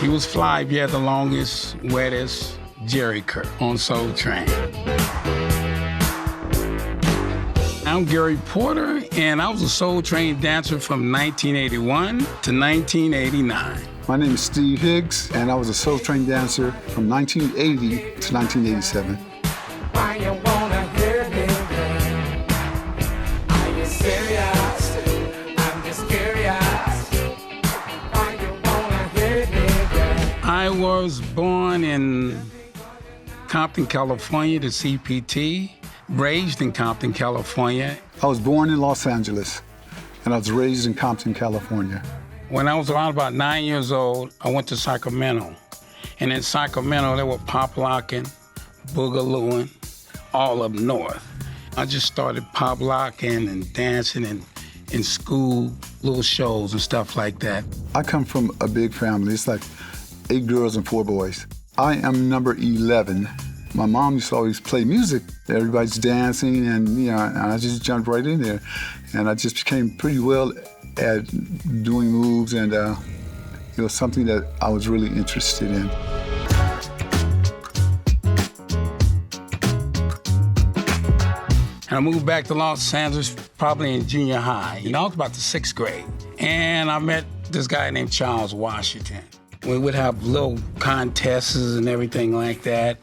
You was fly if you had the longest, wettest jerry curl on Soul Train. I'm Gary Porter, and I was a Soul Train dancer from 1981 to 1989. My name is Steve Higgs, and I was a Soul Train dancer from 1980 to 1987. Why you wanna hear me, girl? Are you serious? I'm just curious. Why you wanna hear me, girl? I was born in Compton, California, the CPT. Raised in Compton, California. I was born in Los Angeles, and I was raised in Compton, California. When I was around about 9 years old, I went to Sacramento. And in Sacramento, they were pop locking, boogalooing, all up north. I just started pop locking and dancing in school, little shows and stuff like that. I come from a big family. It's like 8 girls and 4 boys. I am number 11. My mom used to always play music. Everybody's dancing, and and I just jumped right in there. And I just became pretty well at doing moves, and it was something that I was really interested in. And I moved back to Los Angeles probably in junior high. I was about the 6th grade. And I met this guy named Charles Washington. We would have little contests and everything like that.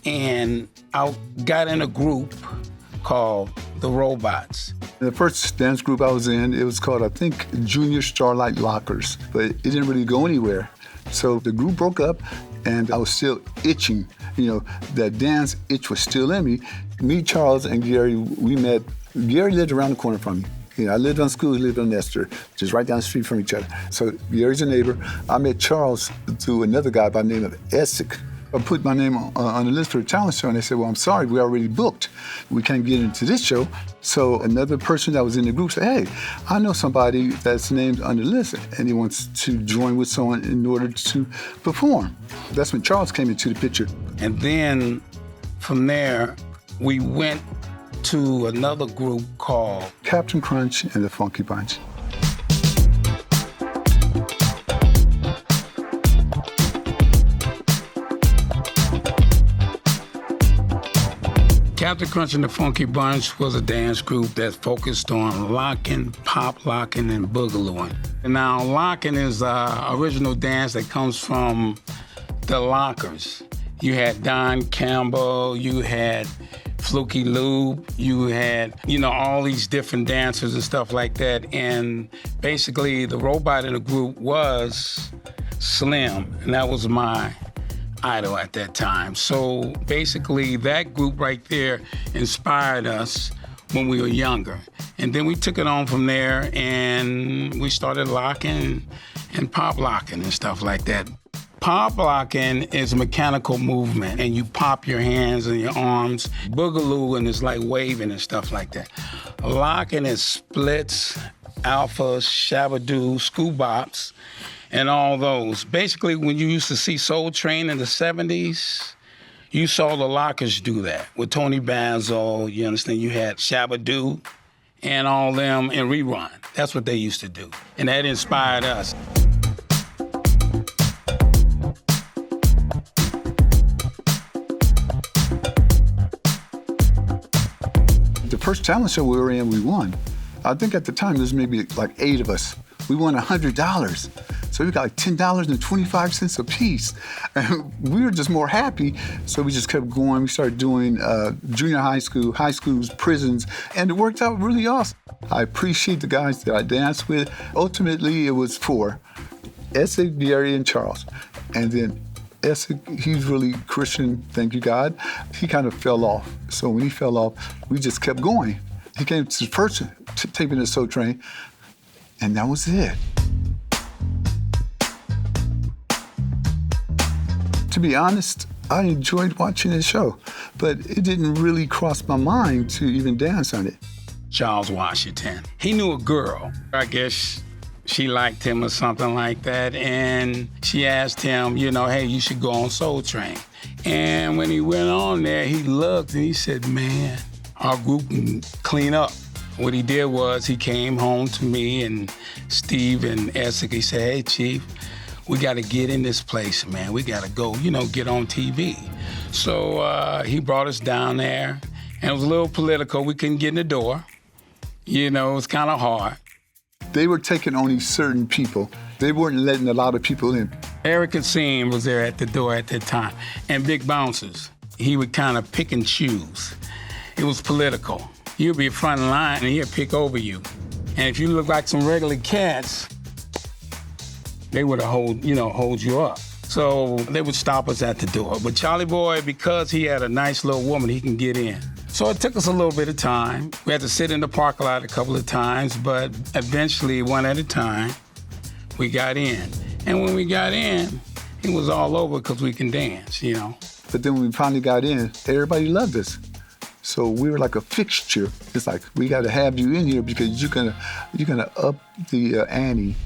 And I got in a group called The Robots. The first dance group I was in, it was called, I think, Junior Starlight Lockers, but it didn't really go anywhere. So the group broke up, and I was still itching. That dance itch was still in me. Me, Charles, and Gary, we met. Gary lived around the corner from me. I lived on school, he lived on Nestor, just right down the street from each other. So Gary's a neighbor. I met Charles through another guy by the name of Essex. I put my name on the list for a talent show, and they said, well, I'm sorry, we already booked. We can't get into this show. So another person that was in the group said, hey, I know somebody that's named on the list, and he wants to join with someone in order to perform. That's when Charles came into the picture. And then from there, we went to another group called Captain Crunch and the Funky Bunch. Captain Crunch and the Funky Bunch was a dance group that focused on locking, pop locking, and boogalooing. And now locking is original dance that comes from the Lockers. You had Don Campbell, you had Fluky Lube, you had, all these different dancers and stuff like that. And basically the robot in the group was Slim, and that was my idol at that time. So basically that group right there inspired us when we were younger. And then we took it on from there, and we started locking and pop locking and stuff like that. Pop locking is mechanical movement, and you pop your hands and your arms. Boogalooing is like waving and stuff like that. Locking is splits, alphas, shabadoo, scoobops, and all those. Basically, when you used to see Soul Train in the 70s, you saw the Lockers do that. With Tony Basil, you understand, you had Shabadoo and all them in Rerun. That's what they used to do. And that inspired us. The first talent show we were in, we won. I think at the time, there was maybe like 8 of us. We won $100. So we got like $10.25 a piece. And we were just more happy, so we just kept going. We started doing junior high schools, prisons, and it worked out really awesome. I appreciate the guys that I danced with. Ultimately, it was 4, Essex, Gary, and Charles. And then Essex, he's really Christian, thank you God. He kind of fell off. So when he fell off, we just kept going. He came to the first taping of Soul Train, and that was it. To be honest, I enjoyed watching the show, but it didn't really cross my mind to even dance on it. Charles Washington. He knew a girl. I guess she liked him or something like that, and she asked him, hey, you should go on Soul Train. And when he went on there, he looked and he said, man, our group can clean up. What he did was he came home to me and Steve and Essex. He said, hey, Chief, we got to get in this place, man. We got to go, get on TV. So he brought us down there, and it was a little political. We couldn't get in the door. It was kind of hard. They were taking only certain people. They weren't letting a lot of people in. Eric Kassim was there at the door at that time, and Big Bouncers. He would kind of pick and choose. It was political. You'd be front in line, and he'd pick over you. And if you look like some regular cats, they would hold you up. So they would stop us at the door. But Charlie Boy, because he had a nice little woman, he can get in. So it took us a little bit of time. We had to sit in the parking lot a couple of times, but eventually, one at a time, we got in. And when we got in, it was all over because we can dance, But then when we finally got in, everybody loved us. So we were like a fixture. It's like, we got to have you in here because you're gonna up the ante.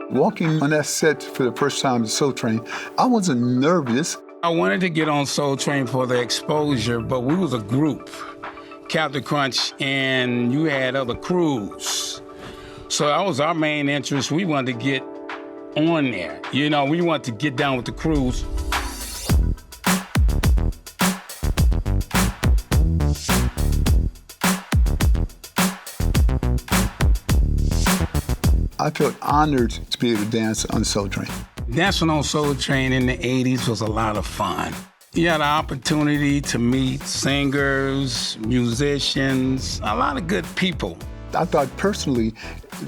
Walking on that set for the first time to Soul Train, I wasn't nervous. I wanted to get on Soul Train for the exposure, but we was a group, Captain Crunch, and you had other crews. So that was our main interest. We wanted to get on there. We wanted to get down with the crews. I felt honored to be able to dance on Soul Train. Dancing on Soul Train in the 80s was a lot of fun. You had the opportunity to meet singers, musicians, a lot of good people. I thought personally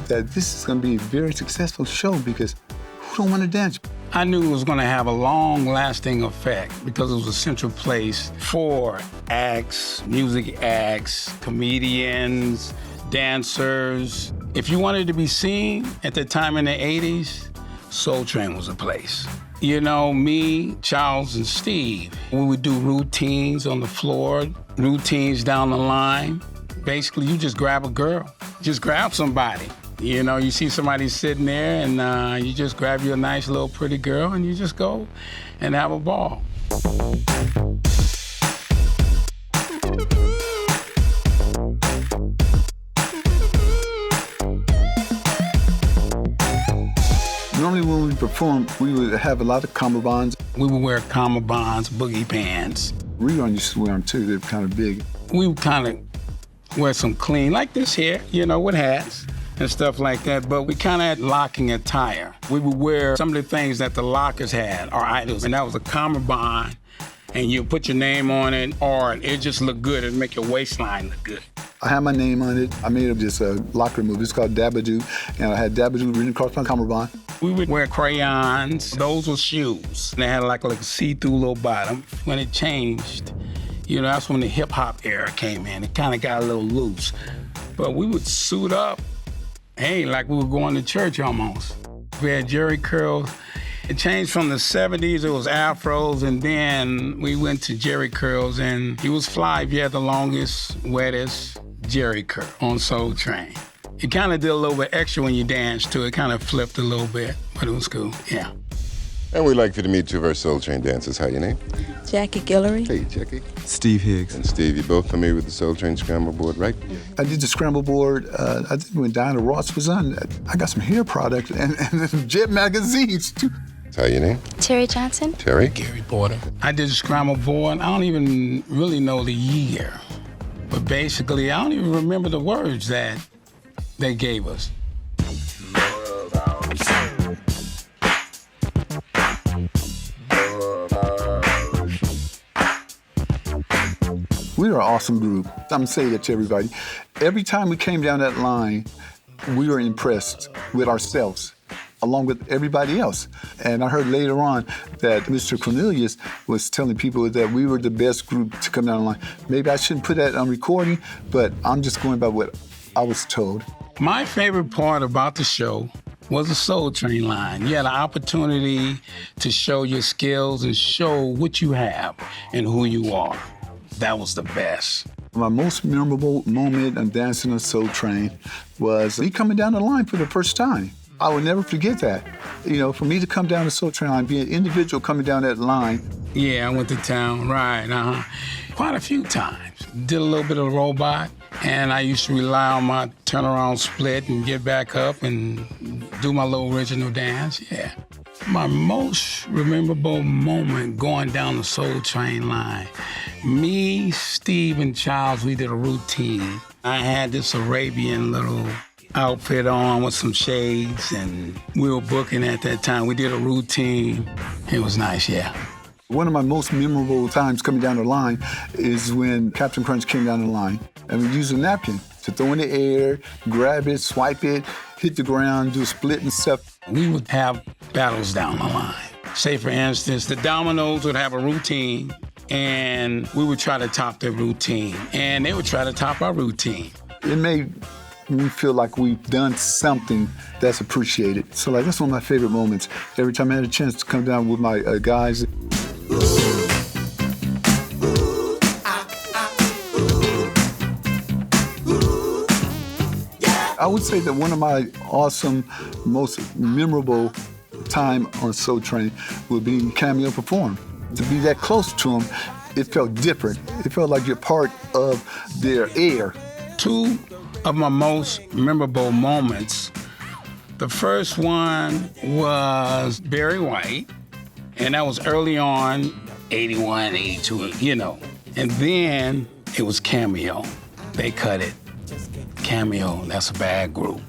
that this is going to be a very successful show because who don't want to dance? I knew it was going to have a long-lasting effect because it was a central place for acts, music acts, comedians, dancers. If you wanted to be seen at the time in the 80s, Soul Train was a place. Me, Charles, and Steve, we would do routines on the floor, routines down the line. Basically, you just grab a girl. Just grab somebody. You see somebody sitting there, and you just grab you a nice little pretty girl, and you just go and have a ball. Normally when we perform, we would have a lot of cummerbunds. We would wear cummerbunds, boogie pants. Rerun used to wear them too, they're kind of big. We would kind of wear some clean, like this here, with hats and stuff like that, but we kind of had locking attire. We would wear some of the things that the lockers had, our idols, and that was a cummerbund, and you put your name on it, or it just looked good, it'd make your waistline look good. I had my name on it. I made up this locker move. It's called Dabadoo, and I had Dabadoo written across my cummerbund. We would wear crayons. Those were shoes. They had like a see-through little bottom. When it changed, that's when the hip-hop era came in. It kind of got a little loose. But we would suit up, like we were going to church almost. We had jerry curls. It changed from the 70s, it was afros, and then we went to jerry curls, and it was fly if you had the longest, wettest jerry curl on Soul Train. It kind of did a little bit extra when you danced too. It kind of flipped a little bit, but it was cool, yeah. And we'd like for you to meet two of our Soul Train dancers. How your name? Jackie Guillory. Hey, Jackie. Steve Higgs. And Steve, you're both familiar with the Soul Train Scramble Board, right? I did the scramble board. I think when Diana Ross was on, I got some hair products and some Jet magazines too. How your name? Terry Johnson. Terry. Gary Porter. I did the scramble board. I don't even really know the year, but basically, I don't even remember the words that they gave us. We were an awesome group. I'm gonna say that to everybody. Every time we came down that line, we were impressed with ourselves, along with everybody else. And I heard later on that Mr. Cornelius was telling people that we were the best group to come down the line. Maybe I shouldn't put that on recording, but I'm just going by what I was told. My favorite part about the show was the Soul Train line. You had an opportunity to show your skills and show what you have and who you are. That was the best. My most memorable moment on dancing on Soul Train was me coming down the line for the first time. I will never forget that. For me to come down the Soul Train line, be an individual coming down that line. Yeah, I went to town, right, Quite a few times. did a little bit of robot, and I used to rely on my turnaround split and get back up and do my little original dance, yeah. My most memorable moment going down the Soul Train line, me, Steve, and Charles, we did a routine. I had this Arabian little outfit on with some shades, and we were booking at that time. We did a routine. It was nice, yeah. One of my most memorable times coming down the line is when Captain Crunch came down the line, and we used a napkin to throw in the air, grab it, swipe it, hit the ground, do a split and stuff. We would have battles down the line. Say, for instance, the Dominoes would have a routine, and we would try to top their routine, and they would try to top our routine. It made me feel like we've done something that's appreciated. So like, that's one of my favorite moments. Every time I had a chance to come down with my guys. I would say that one of my awesome, most memorable time on Soul Train would be cameo perform. To be that close to them, it felt different. It felt like you're part of their air. Two of my most memorable moments. The first one was Barry White, and that was early on, 81, 82, you know. And then it was Cameo. They cut it. Cameo, that's a bad group.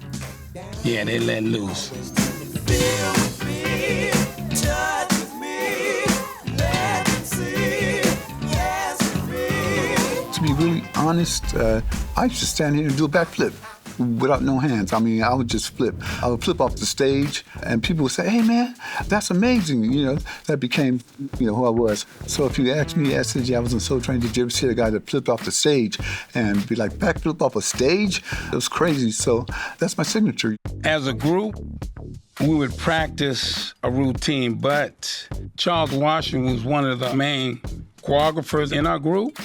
Yeah, they let loose. To be really honest, I used to stand here and do a backflip without no hands. I mean, I would just flip. I would flip off the stage, and people would say, "Hey, man, that's amazing." You know, that became, who I was. So if you asked me, I said, "Yeah, I was on Soul Train. Did you ever see a guy that flipped off the stage?" And be like, "Backflip off a stage?" It was crazy. So that's my signature. As a group, we would practice a routine, but Charles Washington was one of the main choreographers in our group.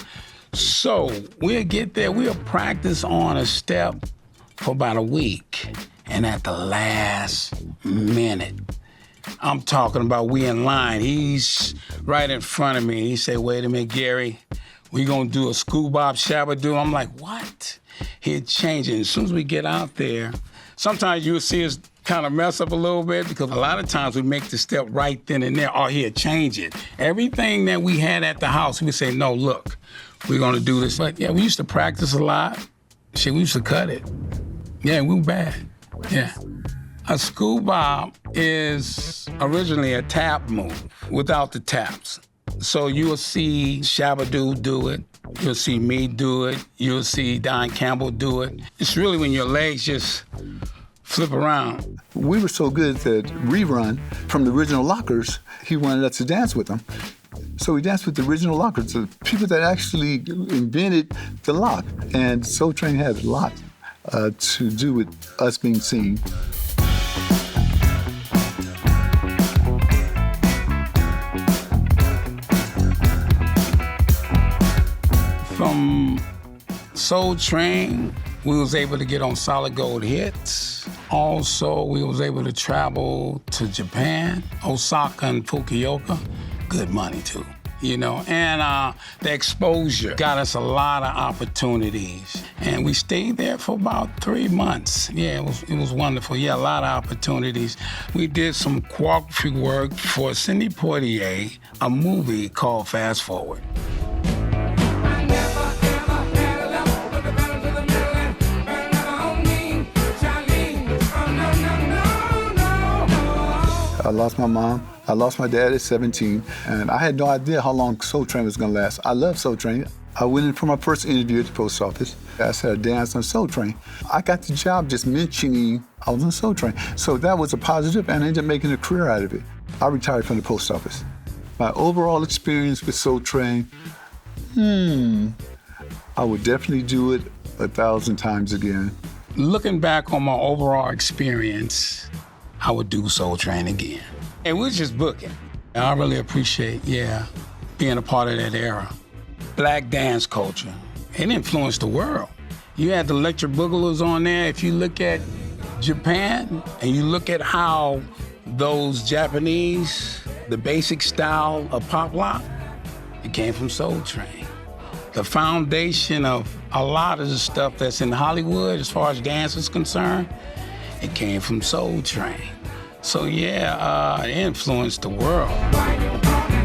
So we'll get there, we'll practice on a step for about a week. And at the last minute, I'm talking about we in line, he's right in front of me. He said, "Wait a minute, Gary, we gonna do a schoolbop shabadoo." I'm like, what? He'd change it. As soon as we get out there, sometimes you'll see us kind of mess up a little bit because a lot of times we make the step right then and there, or he'll change it. Everything that we had at the house, we would say, "No, look, we're gonna do this." But yeah, we used to practice a lot. Shit, we used to cut it. Yeah, we were bad. Yeah. A schoolbop is originally a tap move without the taps. So you'll see Shabadoo do it. You'll see me do it. You'll see Don Campbell do it. It's really when your legs just flip around. We were so good that Rerun from the original Lockers, he wanted us to dance with him. So we danced with the original Lockers, the people that actually invented the lock. And Soul Train had a lot to do with us being seen. From Soul Train, we was able to get on Solid Gold Hits. Also, we was able to travel to Japan, Osaka and Fukuoka. Good money too, and the exposure got us a lot of opportunities. And we stayed there for about 3 months. Yeah, it was wonderful. Yeah, a lot of opportunities. We did some choreography work for Sidney Poitier, a movie called Fast Forward. I lost my mom. I lost my dad at 17, and I had no idea how long Soul Train was gonna last. I love Soul Train. I went in for my first interview at the post office. I said I danced on Soul Train. I got the job just mentioning I was on Soul Train. So that was a positive, and I ended up making a career out of it. I retired from the post office. My overall experience with Soul Train, I would definitely do it 1,000 times again. Looking back on my overall experience, I would do Soul Train again. And we're just booking. I really appreciate, being a part of that era. Black dance culture, it influenced the world. You had the electric boogaloo's on there. If you look at Japan and you look at how those Japanese, the basic style of pop lock, it came from Soul Train. The foundation of a lot of the stuff that's in Hollywood, as far as dance is concerned, it came from SOULTRAIN. So yeah, it influenced the world. Why you wanna